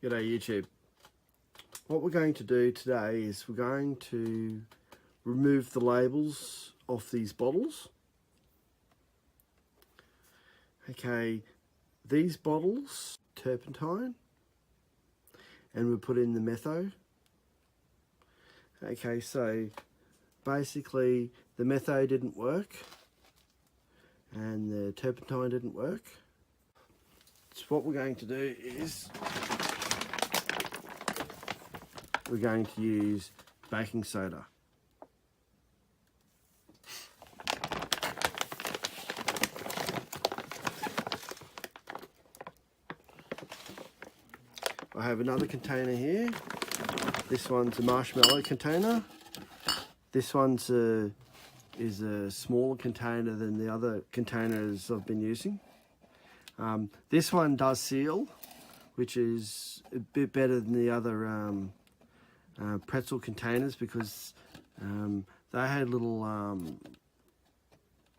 G'day YouTube. What we're going to do today is we're going to remove the labels off these bottles. Okay, these bottles, turpentine, and we'll put in the metho. Okay, so basically the metho didn't work and the turpentine didn't work. So what we're going to do is we're going to use baking soda. I have another container here. This one's a marshmallow container. This one's is a smaller container than the other containers I've been using. This one does seal, which is a bit better than the other pretzel containers because they had little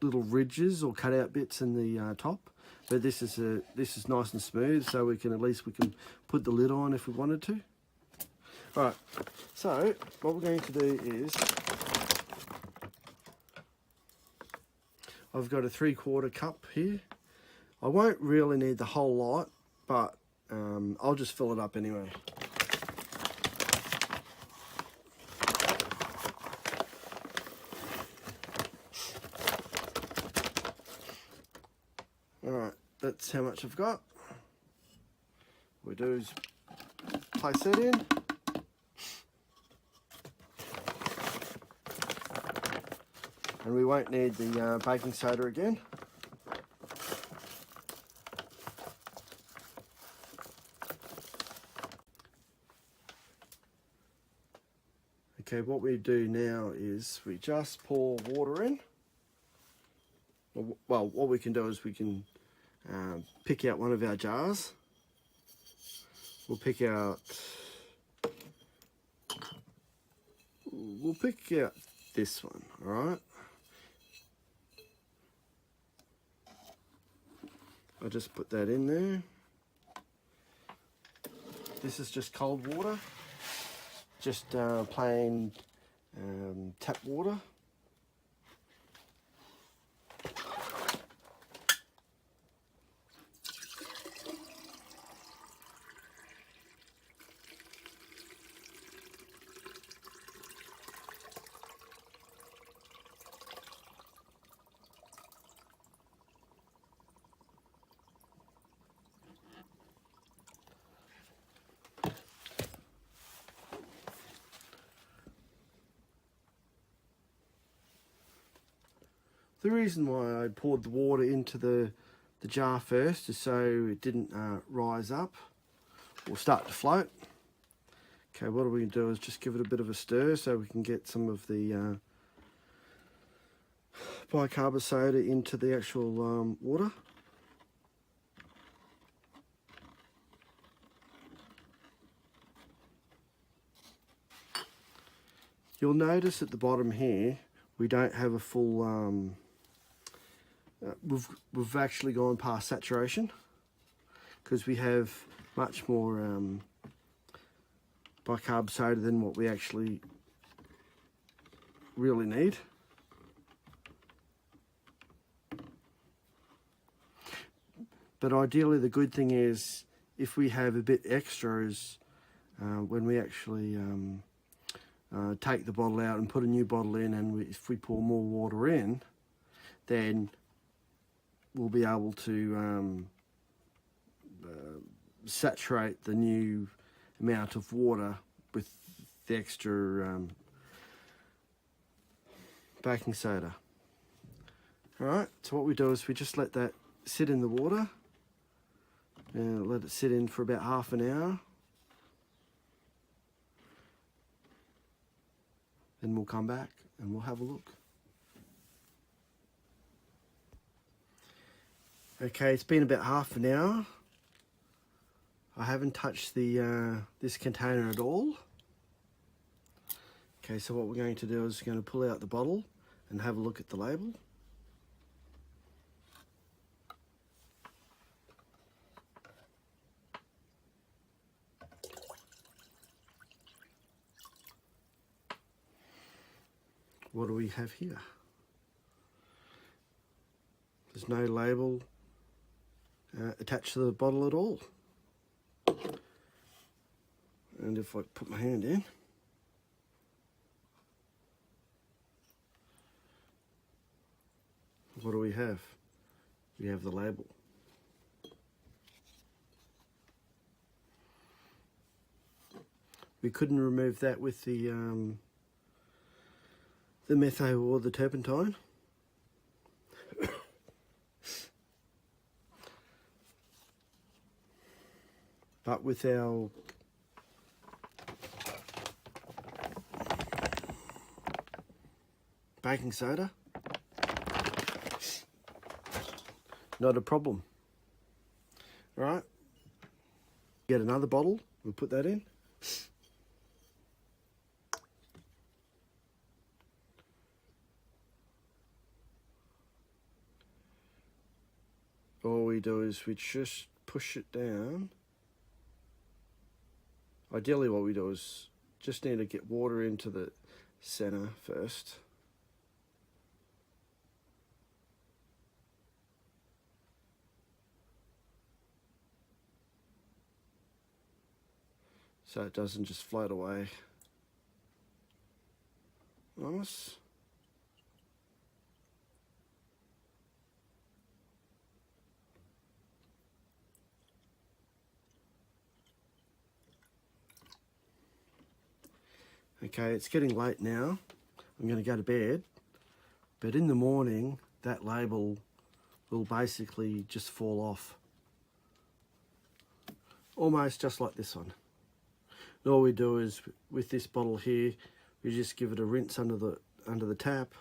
ridges or cutout bits in the top. But this is nice and smooth, so we can put the lid on if we wanted to. Right. So what we're going to do is I've got a 3/4 cup here. I won't really need the whole lot, but I'll just fill it up anyway. Alright, that's how much I've got. What we do is place that in. And we won't need the baking soda again. Okay, what we do now is we just pour water in. Well, what we can do is we can pick out one of our jars. We'll pick out this one, all right? I'll just put that in there. This is just cold water, just plain tap water. The reason why I poured the water into the jar first is so it didn't rise up or start to float. Okay, what we can do is just give it a bit of a stir so we can get some of the bicarb soda into the actual water. You'll notice at the bottom here we don't have a full we've actually gone past saturation because we have much more bicarb soda than what we actually really need. But ideally the good thing is if we have a bit extra is when we actually take the bottle out and put a new bottle in, and if we pour more water in, then we'll be able to saturate the new amount of water with the extra baking soda. Alright, so what we do is we just let that sit in the water and let it sit in for about half an hour. Then we'll come back and we'll have a look. Okay, it's been about half an hour. I haven't touched the this container at all. Okay, so what we're going to do is we're going to pull out the bottle and have a look at the label. what do we have here? There's no label attached to the bottle at all. And if I put my hand in, what do we have? We have the label. We couldn't remove that with the metho or the turpentine. But with our baking soda, not a problem. All right, get another bottle, we'll put that in. All we do is we just push it down. Ideally what we do is just need to get water into the center first. So it doesn't just float away. Nice. Okay, it's getting late now. I'm going to go to bed. But in the morning, that label will basically just fall off. Almost just like this one. And all we do is, with this bottle here, we just give it a rinse under the tap.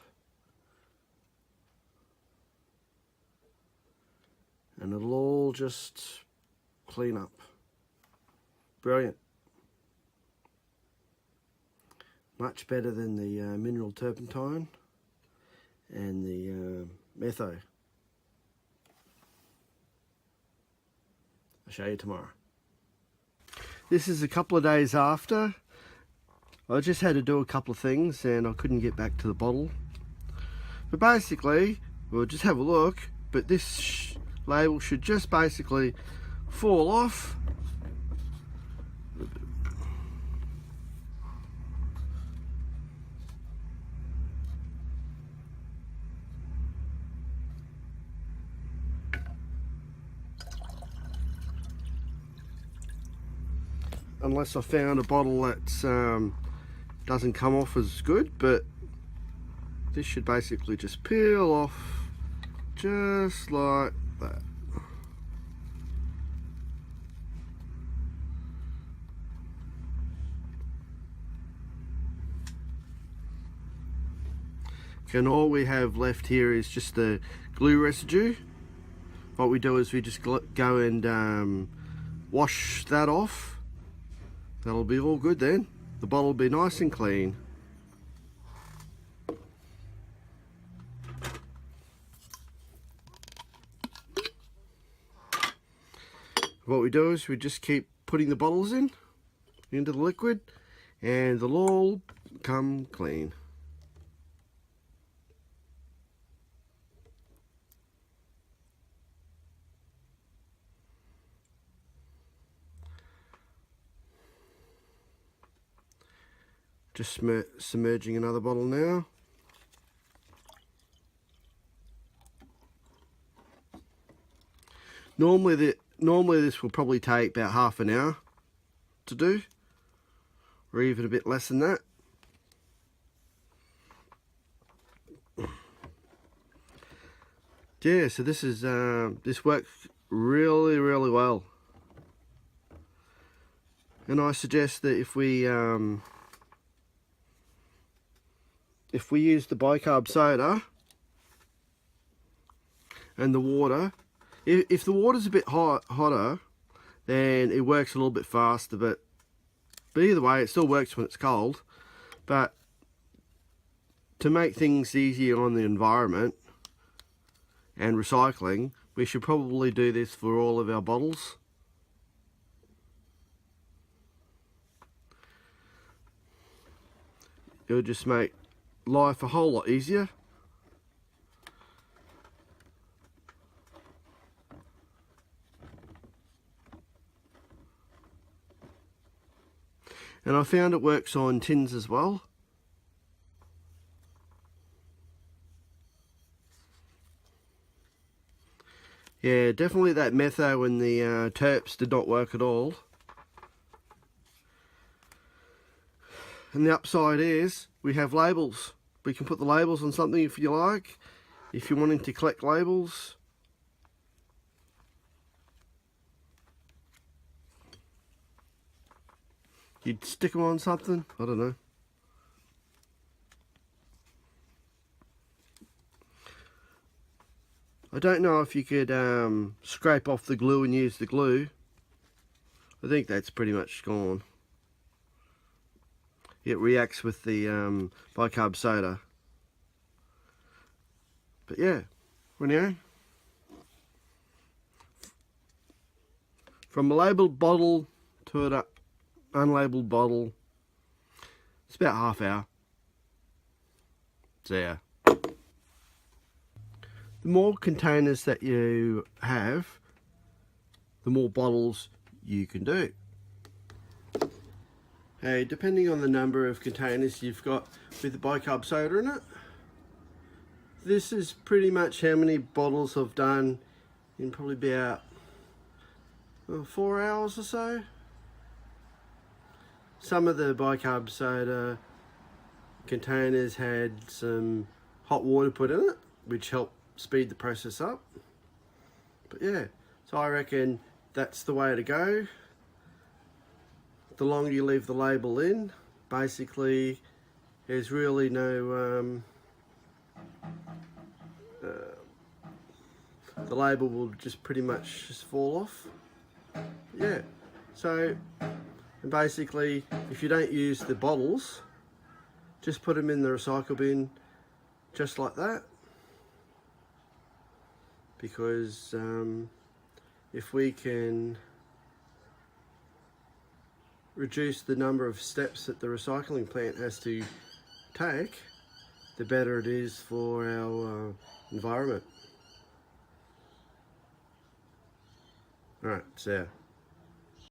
And it'll all just clean up. Brilliant. Much better than the mineral turpentine and the metho. I'll show you tomorrow. This is a couple of days after. I just had to do a couple of things and I couldn't get back to the bottle. But basically, we'll just have a look, but this label should just basically fall off. Unless I found a bottle that doesn't come off as good, but this should basically just peel off just like that. Okay, and all we have left here is just the glue residue. What we do is we just go and wash that off. That'll be all good then. The bottle will be nice and clean. What we do is we just keep putting the bottles into the liquid and they'll all come clean. Just submerging another bottle now. Normally this will probably take about half an hour to do, or even a bit less than that. Yeah, so this is this works really well, and I suggest that if we use the bicarb soda and the water, if the water's a bit hotter, then it works a little bit faster, but either way, it still works when it's cold. But to make things easier on the environment and recycling, we should probably do this for all of our bottles. It'll just make life a whole lot easier. And I found it works on tins as well. Yeah, definitely that metho and the terps did not work at all. And the upside is we have labels. We can put the labels on something if you like. If you're wanting to collect labels. You'd stick them on something. I don't know. I don't know if you could scrape off the glue and use the glue. I think that's pretty much gone. It reacts with the bicarb soda. But yeah, anyway. From a labelled bottle to an unlabelled bottle, it's about half hour. So yeah. The more containers that you have, the more bottles you can do. Hey, depending on the number of containers you've got with the bicarb soda in it, this is pretty much how many bottles I've done in probably about 4 hours or so. Some of the bicarb soda containers had some hot water put in it, which helped speed the process up. But yeah, so I reckon that's the way to go. The longer you leave the label in, basically there's really no the label will just pretty much just fall off. Yeah, so basically if you don't use the bottles, just put them in the recycle bin just like that, because if we can reduce the number of steps that the recycling plant has to take, the better it is for our environment. Alright, so